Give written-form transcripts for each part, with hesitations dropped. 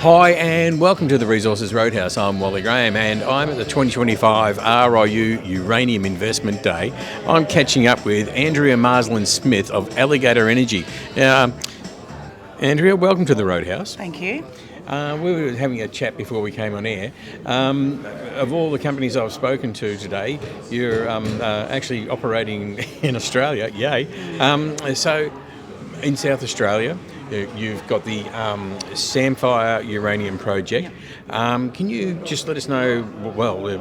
Hi and welcome to the Resources Roadhouse. I'm Wally Graham and I'm at the 2025 RIU Uranium Investment Day. I'm catching up with Andrea Marsland-Smith of Alligator Energy. Now, Andrea, welcome to the Roadhouse. Thank you. We were having a chat before we came on air. Of all the companies I've spoken to today, you're actually operating in Australia, yay. So in South Australia, you've got the Samphire Uranium Project. Can you just let us know,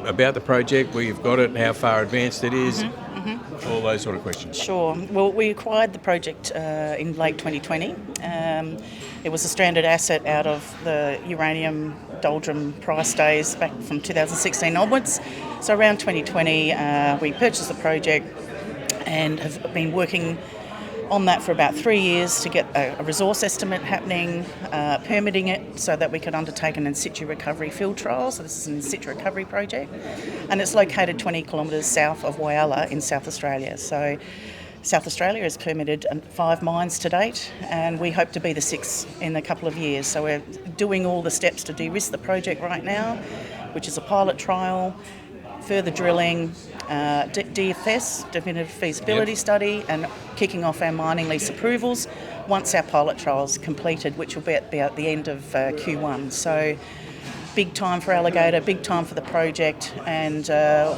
about the project, where you've got it, how far advanced it is, all those sort of questions? Sure. Well, we acquired the project in late 2020. It was a stranded asset out of the uranium doldrum price days back from 2016 onwards. So around 2020, we purchased the project and have been working on that for about 3 years to get a resource estimate happening, permitting it so that we could undertake an in situ recovery field trial. So this is an in situ recovery project, and it's located 20 kilometres south of Whyalla in South Australia. So South Australia has permitted 5 mines to date, and we hope to be the 6th in a couple of years. So we're doing all the steps to de-risk the project right now, which is a pilot trial, further drilling, DFS, definitive feasibility study, and kicking off our mining lease approvals once our pilot trial is completed, which will be at the end of Q1. So big time for Alligator, big time for the project, and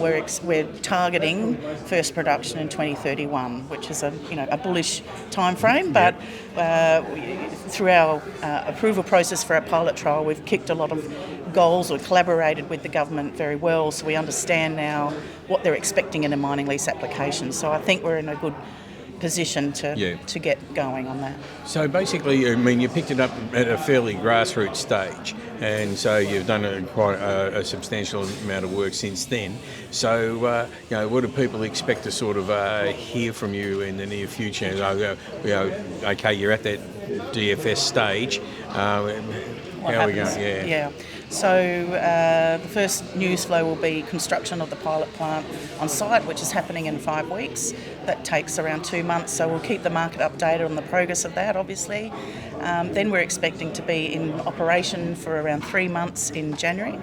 we're targeting first production in 2031, which is a bullish time frame. But through our approval process for our pilot trial, we've kicked a lot of goals or collaborated with the government very well, so we understand now what they're expecting in a mining lease application. So I think we're in a good position to get going on that. So basically, I mean, you picked it up at a fairly grassroots stage, and so you've done quite a substantial amount of work since then. So, what do people expect to sort of hear from you in the near future? Okay, you're at that DFS stage. How are we going? Yeah. So the first news flow will be construction of the pilot plant on site, which is happening in 5 weeks. That takes around 2 months, so we'll keep the market updated on the progress of that, obviously. Then we're expecting to be in operation for around 3 months in January,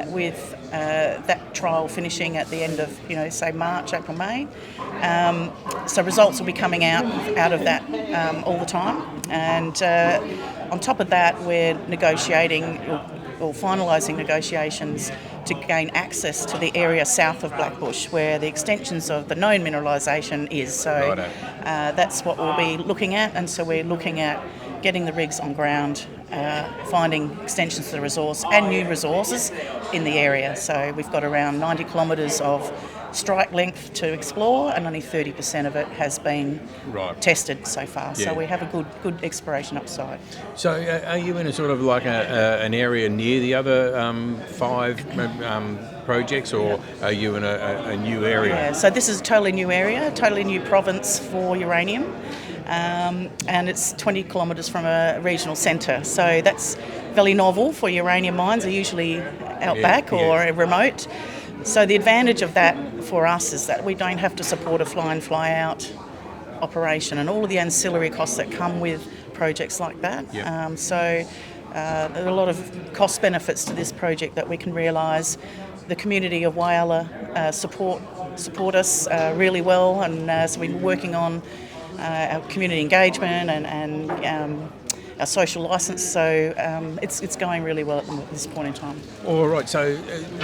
with that trial finishing at the end of, say March, April, May. So results will be coming out of that all the time. And on top of that, we're negotiating or finalising negotiations to gain access to the area south of Blackbush, where the extensions of the known mineralisation is. So that's what we'll be looking at, and so we're looking at getting the rigs on ground, finding extensions to the resource and new resources in the area. So we've got around 90 kilometres of strike length to explore, and only 30% of it has been tested so far. So we have a good exploration upside. So are you in a sort of like an area near the other 5 projects, or are you in a new area? Yeah, so this is a totally new area, totally new province for uranium, and it's 20 kilometres from a regional centre. So that's fairly novel for uranium mines. They're usually outback or remote. So the advantage of that for us is that we don't have to support a fly-in, fly-out operation and all of the ancillary costs that come with projects like that. So there are a lot of cost benefits to this project that we can realise. The community of Whyalla support us really well, and so we've been working on our community engagement and our social licence, so it's going really well at this point in time. All right, so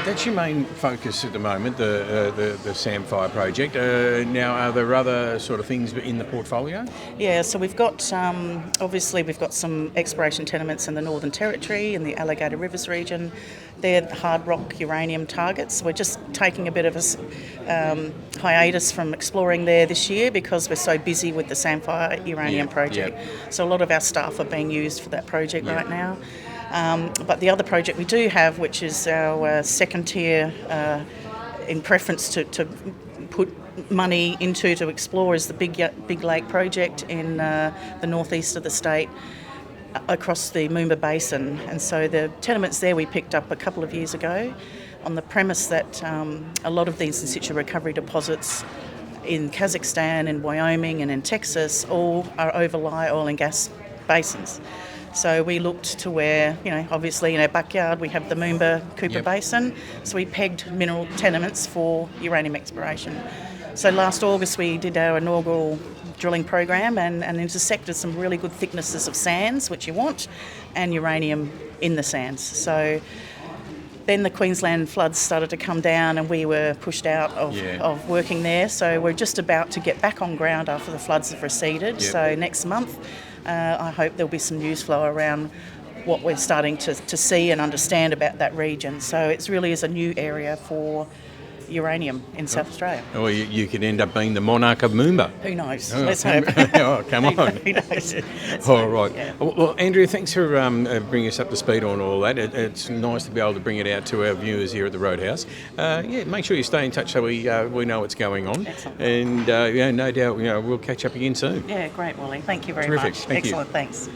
that's your main focus at the moment, the Samphire project. Now, are there other sort of things in the portfolio? Yeah, so we've got, obviously we've got some exploration tenements in the Northern Territory, in the Alligator Rivers region. They're hard rock uranium targets. We're just taking a bit of a hiatus from exploring there this year because we're so busy with the Samphire Uranium Project. So a lot of our staff are being used for that project right now. But the other project we do have, which is our second tier in preference to put money into to explore, is the Big Lake project in the northeast of the state, across the Moomba Basin. And so the tenements there we picked up a couple of years ago on the premise that a lot of these in situ recovery deposits in Kazakhstan, in Wyoming and in Texas all overlie oil and gas basins. So we looked to where, obviously in our backyard we have the Moomba Cooper Yep. Basin, so we pegged mineral tenements for uranium exploration. So last August we did our inaugural drilling program and intersected some really good thicknesses of sands, which you want, and uranium in the sands. So then the Queensland floods started to come down and we were pushed out of working there. So we're just about to get back on ground after the floods have receded. Yep. So next month I hope there'll be some news flow around what we're starting to see and understand about that region. So it really is a new area for uranium in South Australia. Or you could end up being the monarch of Moomba. Who knows? Oh, Let's hope. Oh, come on. Who knows? Let's All hope, right. yeah. Well, Andrea, thanks for bringing us up to speed on all that. It's nice to be able to bring it out to our viewers here at the Roadhouse. Make sure you stay in touch so we know what's going on. Excellent. And no doubt we'll catch up again soon. Yeah, great, Wally. Thank you very Terrific. much. Thank you. Excellent, thanks.